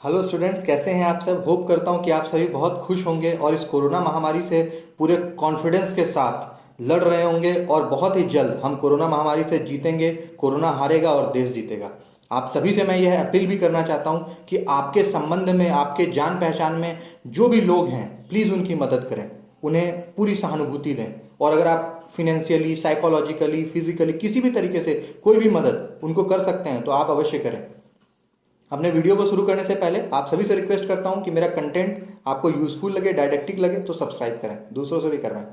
Hello students, कैसे हैं आप सब। होप करता हूं कि आप सभी बहुत खुश होंगे और इस कोरोना महामारी से पूरे कॉन्फिडेंस के साथ लड़ रहे होंगे और बहुत ही जल्द हम कोरोना महामारी से जीतेंगे। कोरोना हारेगा और देश जीतेगा। आप सभी से मैं यह अपील भी करना चाहता हूं कि आपके संबंध में, आपके जान पहचान में जो भी लोग हैं, प्लीज़ उनकी मदद करें, उन्हें पूरी सहानुभूति दें। और अगर आप फिनेंशियली, साइकोलॉजिकली, फिजिकली किसी भी तरीके से कोई भी मदद उनको कर सकते हैं तो आप अवश्य करें। अपने वीडियो को शुरू करने से पहले आप सभी से रिक्वेस्ट करता हूं कि मेरा कंटेंट आपको यूजफुल लगे, डायडेक्टिक लगे तो सब्सक्राइब करें, दूसरों से भी करवाएं।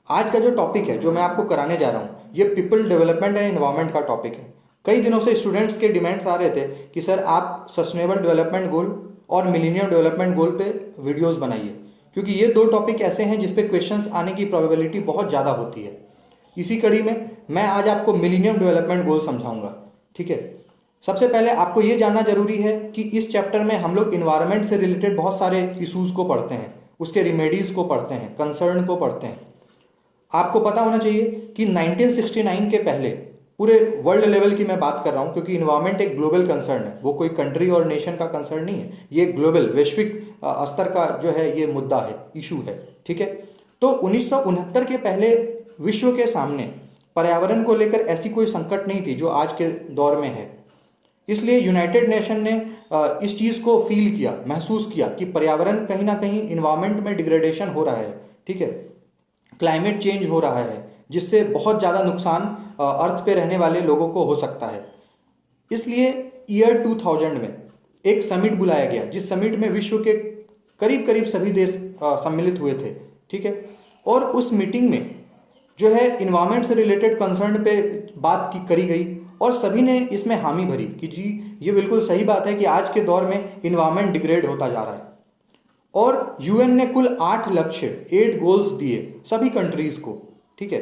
आज का जो टॉपिक है, जो मैं आपको कराने जा रहा हूं, ये पीपल डेवलपमेंट एंड एनवायरनमेंट का टॉपिक है। कई दिनों से स्टूडेंट्स के डिमांड्स आ रहे थे कि सर आप सस्टेनेबल डेवलपमेंट गोल और मिलेनियम डेवलपमेंट गोल पे वीडियोज़ बनाइए, क्योंकि ये दो टॉपिक ऐसे हैं जिस पे क्वेश्चंस आने की प्रोबेबिलिटी बहुत ज़्यादा होती है। इसी कड़ी में मैं आज आपको मिलेनियम डेवलपमेंट गोल समझाऊंगा। ठीक है, सबसे पहले आपको ये जानना जरूरी है कि इस चैप्टर में हम लोग इन्वायरमेंट से रिलेटेड बहुत सारे इश्यूज को पढ़ते हैं, उसके रिमेडीज को पढ़ते हैं, कंसर्न को पढ़ते हैं। आपको पता होना चाहिए कि 1969 के पहले पूरे वर्ल्ड लेवल की मैं बात कर रहा हूं, क्योंकि इन्वायरमेंट एक ग्लोबल कंसर्न है, वो कोई कंट्री और नेशन का कंसर्न नहीं है, ये ग्लोबल वैश्विक स्तर का जो है ये मुद्दा है, इशू है। ठीक है, तो 1969 के पहले विश्व के सामने पर्यावरण को लेकर ऐसी कोई संकट नहीं थी जो आज के दौर में है। इसलिए यूनाइटेड नेशन ने इस चीज़ को फील किया, महसूस किया कि पर्यावरण कहीं ना कहीं इन्वायरमेंट में डिग्रेडेशन हो रहा है। ठीक है, क्लाइमेट चेंज हो रहा है, जिससे बहुत ज़्यादा नुकसान अर्थ पे रहने वाले लोगों को हो सकता है। इसलिए ईयर 2000 में एक समिट बुलाया गया, जिस समिट में विश्व के करीब करीब सभी देश सम्मिलित हुए थे। ठीक है, और उस मीटिंग में जो है इन्वायरमेंट से रिलेटेड कंसर्न पे बात की करी गई और सभी ने इसमें हामी भरी कि जी ये बिल्कुल सही बात है कि आज के दौर में इन्वायरमेंट डिग्रेड होता जा रहा है। और यूएन ने कुल 8 लक्ष्य, 8 गोल्स दिए सभी कंट्रीज को। ठीक है,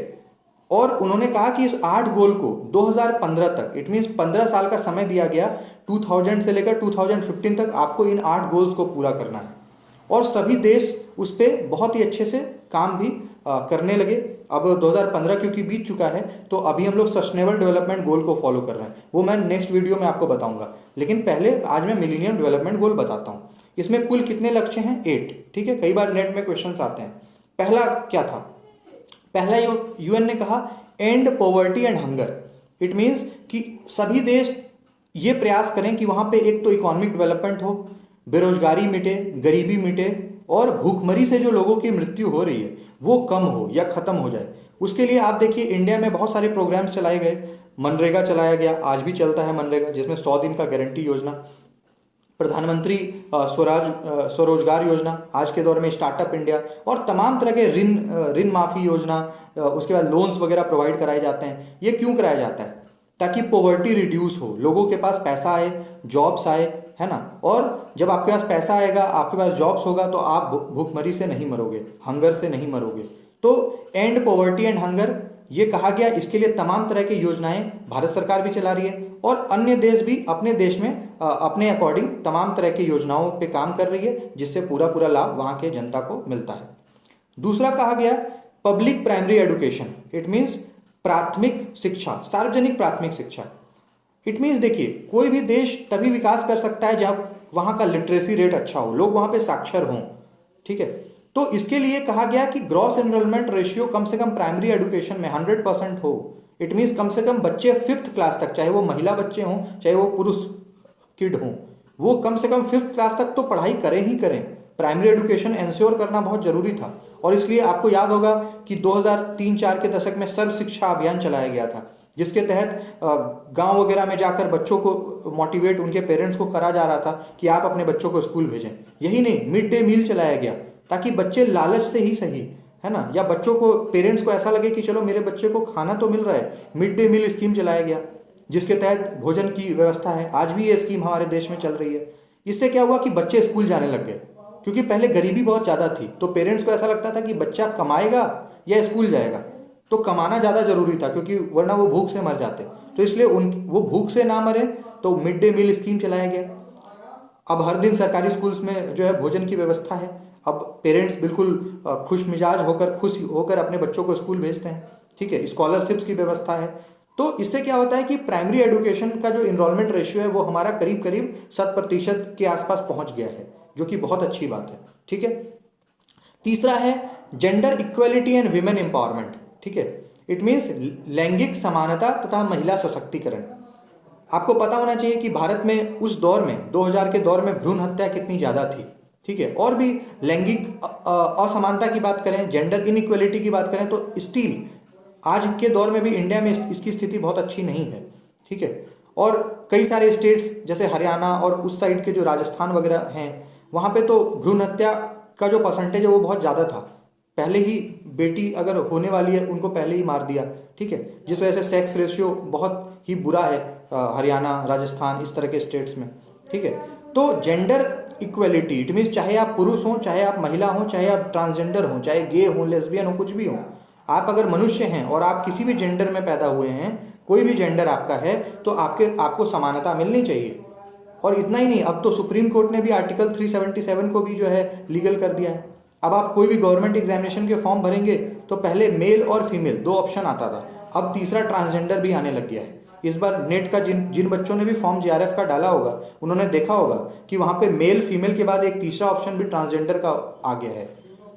और उन्होंने कहा कि इस 8 गोल को 2015 तक, इट मीन्स 15 साल का समय दिया गया, 2000 से लेकर 2015 तक आपको इन 8 गोल्स को पूरा करना है। और सभी देश उस पर बहुत ही अच्छे से काम भी करने लगे। अब 2015 क्योंकि बीत चुका है, तो अभी हम लोग सस्टेनेबल डेवलपमेंट गोल को फॉलो कर रहे हैं, वो मैं नेक्स्ट वीडियो में आपको बताऊंगा। लेकिन पहले आज मैं मिलेनियम डेवलपमेंट गोल बताता हूँ। इसमें कुल कितने लक्ष्य हैं? 8। ठीक है, कई बार नेट में क्वेश्चन आते हैं। पहला क्या था? पहला यूएन ने कहा and poverty and hunger. It means कि सभी देश ये प्रयास करें कि वहाँ पे एक तो इकोनॉमिक डेवलपमेंट हो, बेरोजगारी मिटे, गरीबी मिटे और भूखमरी से जो लोगों की मृत्यु हो रही है वो कम हो या खत्म हो जाए। उसके लिए आप देखिए इंडिया में बहुत सारे प्रोग्राम्स चलाए गए। मनरेगा चलाया गया, आज भी चलता है मनरेगा, जिसमें 100 दिन का गारंटी योजना, प्रधानमंत्री स्वरोजगार योजना, आज के दौर में स्टार्टअप इंडिया, और तमाम तरह के ऋण माफी योजना, उसके बाद लोन्स वगैरह प्रोवाइड कराए जाते हैं। ये क्यों कराया जाता है? ताकि पॉवर्टी रिड्यूस हो, लोगों के पास पैसा आए, जॉब्स आए, है ना। और जब आपके पास पैसा आएगा, आपके पास जॉब्स होगा, तो आप भूखमरी से नहीं मरोगे, हंगर से नहीं मरोगे। तो एंड पॉवर्टी एंड हंगर ये कहा गया। इसके लिए तमाम तरह की योजनाएं भारत सरकार भी चला रही है और अन्य देश भी अपने देश में अपने अकॉर्डिंग तमाम तरह की योजनाओं पे काम कर रही है, जिससे पूरा पूरा लाभ वहाँ के जनता को मिलता है। दूसरा कहा गया public primary education. It means प्राथमिक शिक्षा, सार्वजनिक प्राथमिक शिक्षा। इट मीन्स देखिए, कोई भी देश तभी विकास कर सकता है जब वहाँ का लिटरेसी रेट अच्छा हो, लोग वहाँ पे साक्षर हों। ठीक है, तो इसके लिए कहा गया कि ग्रॉस एनरोलमेंट रेशियो कम से कम प्राइमरी एजुकेशन में 100% हो। इट मीन्स कम से कम बच्चे 5th क्लास तक, चाहे वो महिला बच्चे हों चाहे वो पुरुष किड हों, वो कम से कम 5th क्लास तक तो पढ़ाई करें ही करें। प्राइमरी एजुकेशन इंश्योर करना बहुत जरूरी था। और इसलिए आपको याद होगा कि 2003-4 के दशक में सर्व शिक्षा अभियान चलाया गया था, जिसके तहत गांव वगैरह में जाकर बच्चों को मोटिवेट, उनके पेरेंट्स को करा जा रहा था कि आप अपने बच्चों को स्कूल भेजें। यही नहीं, मिड डे मील चलाया गया, ताकि बच्चे लालच से ही सही, है ना, या बच्चों को, पेरेंट्स को ऐसा लगे कि चलो मेरे बच्चे को खाना तो मिल रहा है। मिड डे मील स्कीम चलाया गया, जिसके तहत भोजन की व्यवस्था है। आज भी ये स्कीम हमारे देश में चल रही है। इससे क्या हुआ कि बच्चे स्कूल जाने लग गए, क्योंकि पहले गरीबी बहुत ज़्यादा थी, तो पेरेंट्स को ऐसा लगता था कि बच्चा कमाएगा या स्कूल जाएगा, तो कमाना ज़्यादा जरूरी था, क्योंकि वरना वो भूख से मर जाते। तो इसलिए वो भूख से ना मरे, तो मिड डे मील स्कीम चलाया गया। अब हर दिन सरकारी स्कूल्स में जो है भोजन की व्यवस्था है। अब पेरेंट्स बिल्कुल खुश मिजाज होकर, खुश होकर अपने बच्चों को स्कूल भेजते हैं। ठीक है, स्कॉलरशिप्स की व्यवस्था है। तो इससे क्या होता है कि प्राइमरी एजुकेशन का जो इनरोलमेंट रेशियो है वो हमारा करीब करीब 7% के आसपास पहुंच गया है, जो कि बहुत अच्छी बात है। ठीक है। तीसरा है gender equality and women empowerment. ठीक है, इट मीन्स लैंगिक समानता तथा महिला सशक्तिकरण। आपको पता होना चाहिए कि भारत में उस दौर में 2000 के दौर में भ्रूण हत्या कितनी ज़्यादा थी। ठीक है, और भी लैंगिक असमानता की बात करें, जेंडर इनइक्वलिटी की बात करें, तो स्टिल आज के दौर में भी इंडिया में इसकी स्थिति बहुत अच्छी नहीं है। ठीक है, और कई सारे स्टेट्स जैसे हरियाणा और उस साइड के जो राजस्थान वगैरह हैं, वहाँ पे तो भ्रूण हत्या का जो परसेंटेज है वो बहुत ज़्यादा था। पहले ही बेटी अगर होने वाली है उनको पहले ही मार दिया। ठीक है, जिस वजह से सेक्स रेशियो बहुत ही बुरा है हरियाणा, राजस्थान, इस तरह के स्टेट्स में। ठीक है, तो जेंडर इक्वलिटी इट मीन्स चाहे आप पुरुष हों, चाहे आप महिला हों, चाहे आप ट्रांसजेंडर हों, चाहे गे हों, लेस्बियन हो, कुछ भी हो, आप अगर मनुष्य हैं और आप किसी भी जेंडर में पैदा हुए हैं, कोई भी जेंडर आपका है, तो आपको समानता मिलनी चाहिए। और इतना ही नहीं, अब तो सुप्रीम कोर्ट ने भी आर्टिकल 377 को भी जो है लीगल कर दिया है। अब आप कोई भी गवर्नमेंट एग्जामिनेशन के फॉर्म भरेंगे तो पहले मेल और फीमेल 2 ऑप्शन आता था, अब तीसरा ट्रांसजेंडर भी आने लग गया है। इस बार नेट का जिन जिन बच्चों ने भी फॉर्म JRF का डाला होगा, उन्होंने देखा होगा कि वहाँ पे मेल फीमेल के बाद एक तीसरा ऑप्शन भी ट्रांसजेंडर का आ गया है।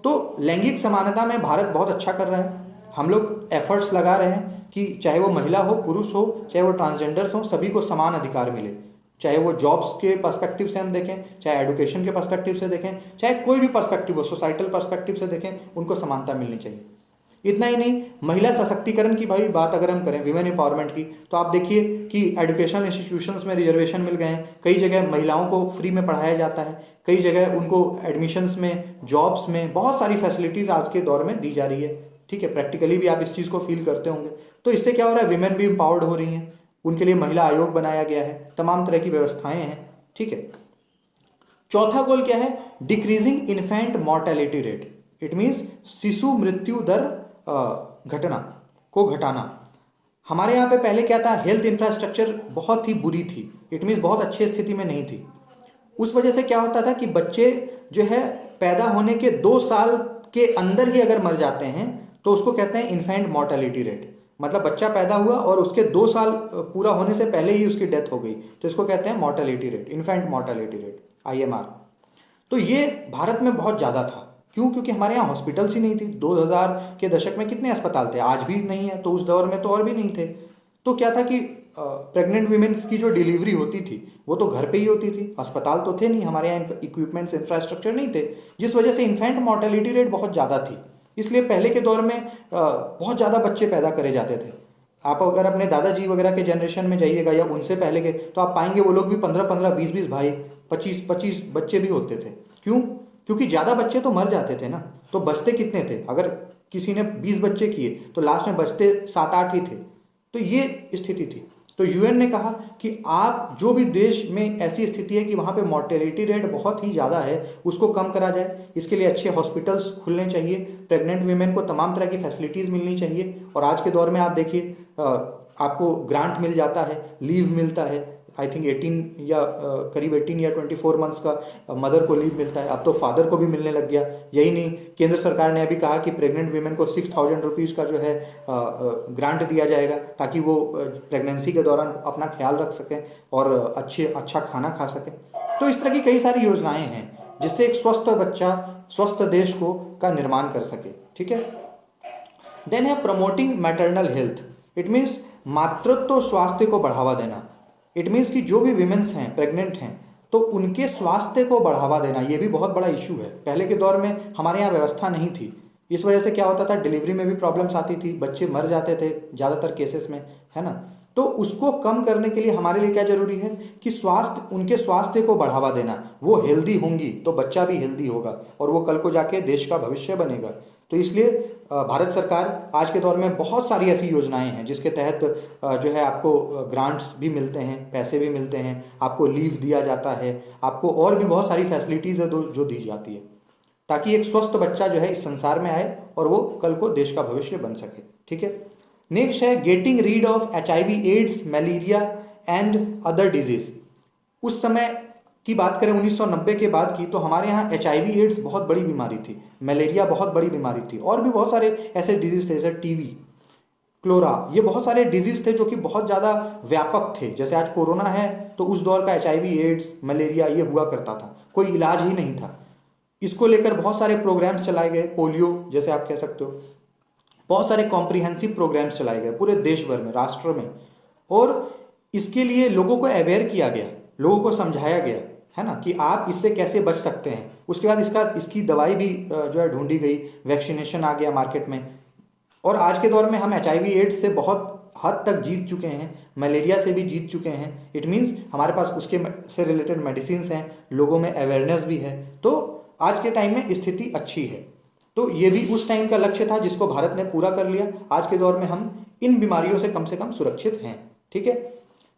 तो लैंगिक समानता में भारत बहुत अच्छा कर रहा है। हम लोग एफर्ट्स लगा रहे हैं कि चाहे वो महिला हो, पुरुष हो, चाहे वो ट्रांसजेंडर्स हो, सभी को समान अधिकार मिले। चाहे वो जॉब्स के पर्सपेक्टिव से हम देखें, चाहे एजुकेशन के पर्सपेक्टिव से देखें, चाहे कोई भी पर्सपेक्टिव हो, सोसाइटल पर्सपेक्टिव से देखें, उनको समानता मिलनी चाहिए। इतना ही नहीं, महिला सशक्तिकरण की भाई बात अगर हम करें, विमेन एम्पावरमेंट की, तो आप देखिए कि एजुकेशन इंस्टीट्यूशंस में रिजर्वेशन मिल गए हैं। कई जगह महिलाओं को फ्री में पढ़ाया जाता है, कई जगह उनको एडमिशन्स में, जॉब्स में बहुत सारी फैसिलिटीज़ आज के दौर में दी जा रही है। ठीक है, प्रैक्टिकली भी आप इस चीज़ को फील करते होंगे। तो इससे क्या हो रहा है, विमेन भी एम्पावर्ड हो रही हैं, उनके लिए महिला आयोग बनाया गया है, तमाम तरह की व्यवस्थाएं हैं। ठीक है। चौथा गोल क्या है, decreasing infant mortality rate. It means शिशु मृत्यु दर घटना को घटाना। हमारे यहाँ पे पहले क्या था, हेल्थ इंफ्रास्ट्रक्चर बहुत ही बुरी थी, इट मीन्स बहुत अच्छी स्थिति में नहीं थी। उस वजह से क्या होता था कि बच्चे जो है पैदा होने के 2 साल के अंदर ही अगर मर जाते हैं तो उसको कहते हैं इन्फेंट मॉर्टेलिटी रेट। मतलब बच्चा पैदा हुआ और उसके 2 साल पूरा होने से पहले ही उसकी डेथ हो गई, तो इसको कहते हैं mortality rate, infant mortality rate, IMR। तो ये भारत में बहुत ज़्यादा था। क्यों? क्योंकि हमारे यहाँ हॉस्पिटल्स ही नहीं थी। 2000 के दशक में कितने अस्पताल थे, आज भी नहीं है, तो उस दौर में तो और भी नहीं थे। तो क्या था कि प्रेग्नेंट वीमेंस की जो डिलीवरी होती थी वो तो घर पे ही होती थी, अस्पताल तो थे नहीं, हमारे यहाँ इक्विपमेंट्स, इंफ्रास्ट्रक्चर नहीं थे, जिस वजह से इन्फेंट मॉर्टेलिटी रेट बहुत ज़्यादा थी। इसलिए पहले के दौर में बहुत ज़्यादा बच्चे पैदा करे जाते थे। आप अगर अपने दादाजी वगैरह के जनरेशन में जाइएगा या उनसे पहले के, तो आप पाएंगे वो लोग भी 15-15, 20-20 भाई, 25-25 बच्चे भी होते थे। क्यों? क्योंकि ज़्यादा बच्चे तो मर जाते थे ना, तो बचते कितने थे? अगर किसी ने 20 बच्चे किए तो लास्ट में बचते 7-8 ही थे। तो ये स्थिति थी। तो UN ने कहा कि आप जो भी देश में ऐसी स्थिति है कि वहाँ पे मॉर्टेलिटी रेट बहुत ही ज़्यादा है, उसको कम करा जाए। इसके लिए अच्छे हॉस्पिटल्स खुलने चाहिए, प्रेग्नेंट वीमेन को तमाम तरह की फैसिलिटीज़ मिलनी चाहिए। और आज के दौर में आप देखिए, आपको ग्रांट मिल जाता है, लीव मिलता है, आई थिंक 18 या करीब 18 या 24 मंथ्स का मदर को लीव मिलता है। अब तो फादर को भी मिलने लग गया। यही नहीं, केंद्र सरकार ने अभी कहा कि प्रेग्नेंट वीमेन को 6000 रुपीज़ का जो है ग्रांट दिया जाएगा, ताकि वो प्रेगनेंसी के दौरान अपना ख्याल रख सकें और अच्छा खाना खा सकें। तो इस तरह की कई सारी योजनाएं हैं जिससे एक स्वस्थ बच्चा, स्वस्थ देश का निर्माण कर सके। ठीक है। देन है promoting maternal health. It means मातृत्व स्वास्थ्य को बढ़ावा देना। इट मीन्स कि जो भी विमेंस हैं, प्रेग्नेंट हैं, तो उनके स्वास्थ्य को बढ़ावा देना, ये भी बहुत बड़ा इशू है। पहले के दौर में हमारे यहाँ व्यवस्था नहीं थी, इस वजह से क्या होता था, डिलीवरी में भी प्रॉब्लम्स आती थी, बच्चे मर जाते थे ज़्यादातर केसेस में, है ना। तो उसको कम करने के लिए हमारे लिए क्या जरूरी है कि उनके स्वास्थ्य को बढ़ावा देना। वो हेल्दी होंगी तो बच्चा भी हेल्दी होगा और वो कल को जाके देश का भविष्य बनेगा। तो इसलिए भारत सरकार आज के दौर में बहुत सारी ऐसी योजनाएं हैं जिसके तहत जो है आपको ग्रांट्स भी मिलते हैं, पैसे भी मिलते हैं, आपको लीव दिया जाता है, आपको और भी बहुत सारी फैसिलिटीज़ है जो दी जाती है, ताकि एक स्वस्थ बच्चा जो है इस संसार में आए और वो कल को देश का भविष्य बन सके। ठीक है। नेक्स्ट है getting rid of HIV, AIDS, malaria and other disease. उस समय की बात करें 1990 के बाद की, तो हमारे यहाँ HIV, एड्स बहुत बड़ी बीमारी थी, मलेरिया बहुत बड़ी बीमारी थी, और भी बहुत सारे ऐसे डिजीज थे जैसे TB। क्लोरा, ये बहुत सारे डिजीज थे जो कि बहुत ज़्यादा व्यापक थे। जैसे आज कोरोना है तो उस दौर का HIV, एड्स, मलेरिया ये हुआ करता था, कोई इलाज ही नहीं था। इसको लेकर बहुत सारे प्रोग्राम्स चलाए गए, पोलियो जैसे आप कह सकते हो, बहुत सारे कॉम्प्रिहेंसिव प्रोग्राम्स चलाए गए पूरे देश भर में, राष्ट्र में। और इसके लिए लोगों को अवेयर किया गया, लोगों को समझाया गया, है ना, कि आप इससे कैसे बच सकते हैं। उसके बाद इसकी दवाई भी जो है ढूंढी गई, वैक्सीनेशन आ गया मार्केट में। और आज के दौर में हम HIV, एड्स से बहुत हद तक जीत चुके हैं, मलेरिया से भी जीत चुके हैं। इट मीन्स हमारे पास उसके से रिलेटेड मेडिसिन हैं, लोगों में अवेयरनेस भी है। तो आज के टाइम में स्थिति अच्छी है। तो ये भी उस टाइम का लक्ष्य था जिसको भारत ने पूरा कर लिया। आज के दौर में हम इन बीमारियों से कम सुरक्षित हैं। ठीक है।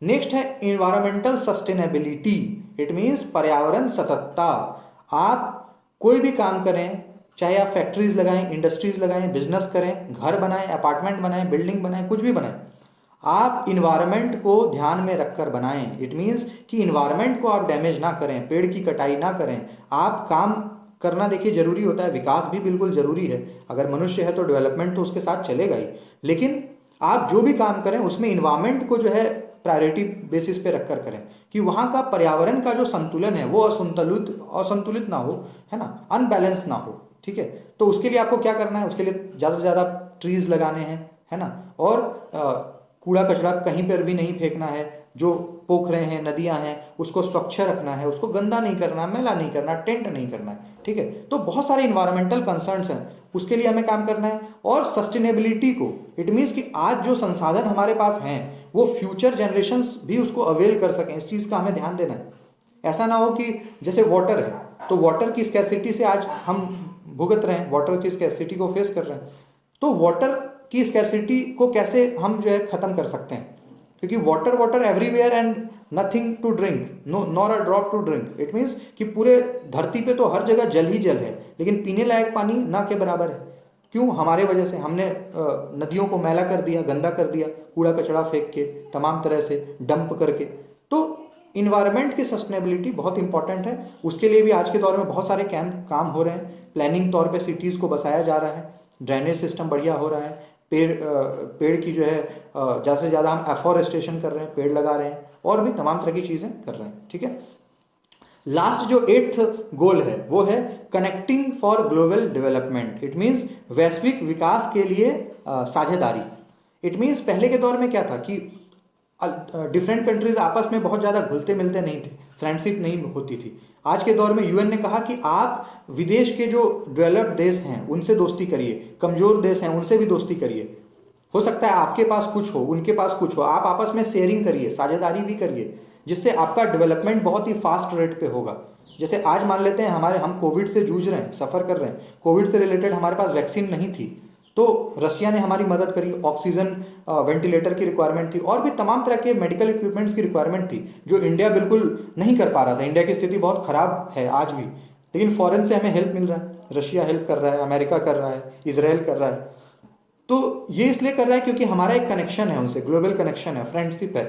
नेक्स्ट है इन्वायरमेंटल सस्टेनेबिलिटी। इट मीन्स पर्यावरण सततता। आप कोई भी काम करें, चाहे आप फैक्ट्रीज लगाएं, इंडस्ट्रीज लगाएं, बिजनेस करें, घर बनाएं, अपार्टमेंट बनाएं, बिल्डिंग बनाएं, कुछ भी बनाएं, आप इन्वायरमेंट को ध्यान में रखकर बनाएं। इट मीन्स कि इन्वायरमेंट को आप डैमेज ना करें, पेड़ की कटाई ना करें। आप काम करना देखिए जरूरी होता है, विकास भी बिल्कुल जरूरी है। अगर मनुष्य है तो डेवलपमेंट तो उसके साथ चलेगा ही, लेकिन आप जो भी काम करें उसमें इन्वायरमेंट को जो है प्रायोरिटी बेसिस पे रखकर करें, कि वहाँ का पर्यावरण का जो संतुलन है वो असंतुलित ना हो, है ना, अनबैलेंस ना हो। ठीक है। तो उसके लिए आपको क्या करना है, उसके लिए ज़्यादा से ज़्यादा ट्रीज लगाने हैं, है ना, और कूड़ा कचरा कहीं पर भी नहीं फेंकना है। जो पोखरें हैं, नदियां हैं, उसको स्वच्छ रखना है, उसको गंदा नहीं करना, मैला नहीं करना, टेंट नहीं करना है। ठीक है। तो बहुत सारे इन्वायरमेंटल कंसर्न्स हैं, उसके लिए हमें काम करना है। और सस्टेनेबिलिटी को, इट मीन्स कि आज जो संसाधन हमारे पास हैं वो फ्यूचर जनरेशन्स भी उसको अवेल कर सकें, इस चीज़ का हमें ध्यान देना है। ऐसा ना हो कि जैसे वाटर है तो वाटर की स्कैरसिटी से आज हम भुगत रहे हैं, वाटर की स्कैरसिटी को फेस कर रहे हैं। तो वाटर की स्कैरसिटी को कैसे हम जो है ख़त्म कर सकते हैं, क्योंकि water everywhere and nothing to drink, no nor a drop to drink. It means कि पूरे धरती पे तो हर जगह जल ही जल है, लेकिन पीने लायक पानी ना के बराबर है। क्यों? हमारे वजह से हमने नदियों को मैला कर दिया, गंदा कर दिया, कूड़ा कचरा फेंक के, तमाम तरह से डंप करके। तो इन्वायरमेंट की सस्टेनेबिलिटी बहुत इंपॉर्टेंट है। उसके लिए भी आज के दौर में बहुत सारे काम हो रहे हैं। प्लानिंग तौर पे सिटीज़ को बसाया जा रहा है, ड्रेनेज सिस्टम बढ़िया हो रहा है, पेड़ की जो है ज़्यादा से ज़्यादा हम एफॉरेस्टेशन कर रहे हैं, पेड़ लगा रहे हैं, और भी तमाम तरह की चीज़ें कर रहे हैं। ठीक है। लास्ट जो 8th गोल है वो है connecting for global development. It means वैश्विक विकास के लिए साझेदारी। इट मीन्स पहले के दौर में क्या था कि डिफरेंट कंट्रीज आपस में बहुत ज़्यादा घुलते मिलते नहीं थे, फ्रेंडशिप नहीं होती थी। आज के दौर में यूएन ने कहा कि आप विदेश के जो डेवलप्ड देश हैं उनसे दोस्ती करिए, कमज़ोर देश हैं उनसे भी दोस्ती करिए। हो सकता है आपके पास कुछ हो, उनके पास कुछ हो, आप आपस में शेयरिंग करिए, साझेदारी भी करिए, जिससे आपका डेवलपमेंट बहुत ही फास्ट रेट पे होगा। जैसे आज मान लेते हैं हम कोविड से जूझ रहे हैं, सफ़र कर रहे हैं, कोविड से रिलेटेड हमारे पास वैक्सीन नहीं थी, तो रशिया ने हमारी मदद करी, ऑक्सीजन वेंटिलेटर की रिक्वायरमेंट थी, और भी तमाम तरह के मेडिकल इक्विपमेंट्स की रिक्वायरमेंट थी जो इंडिया बिल्कुल नहीं कर पा रहा था। इंडिया की स्थिति बहुत ख़राब है आज भी, लेकिन फॉरेन से हमें हेल्प मिल रहा है, रशिया हेल्प कर रहा है, अमेरिका कर रहा है, इसराइल कर रहा है। तो ये इसलिए कर रहा है क्योंकि हमारा एक कनेक्शन है उनसे, ग्लोबल कनेक्शन है, फ्रेंडशिप है।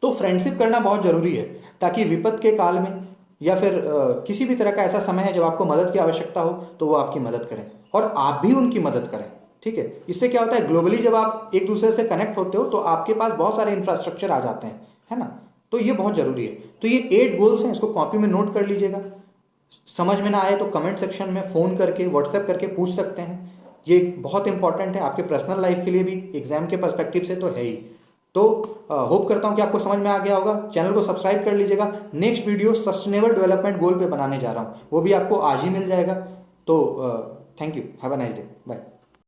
तो फ्रेंडशिप करना बहुत ज़रूरी है, ताकि विपद के काल में या फिर किसी भी तरह का ऐसा समय है जब आपको मदद की आवश्यकता हो तो वो आपकी मदद करें और आप भी उनकी मदद करें। ठीक है। इससे क्या होता है, ग्लोबली जब आप एक दूसरे से कनेक्ट होते हो तो आपके पास बहुत सारे इंफ्रास्ट्रक्चर आ जाते हैं, है ना। तो ये बहुत ज़रूरी है। तो ये 8 गोल्स हैं, इसको कॉपी में नोट कर लीजिएगा। समझ में ना आए तो कमेंट सेक्शन में फ़ोन करके, व्हाट्सएप करके पूछ सकते हैं। ये बहुत इंपॉर्टेंट है आपके पर्सनल लाइफ के लिए भी, एग्जाम के पर्सपेक्टिव से तो है ही। तो होप करता हूँ कि आपको समझ में आ गया होगा। चैनल को सब्सक्राइब कर लीजिएगा। Next video sustainable development goal पे बनाने जा रहा हूँ, वो भी आपको आज ही मिल जाएगा। तो thank you, have a nice day, bye.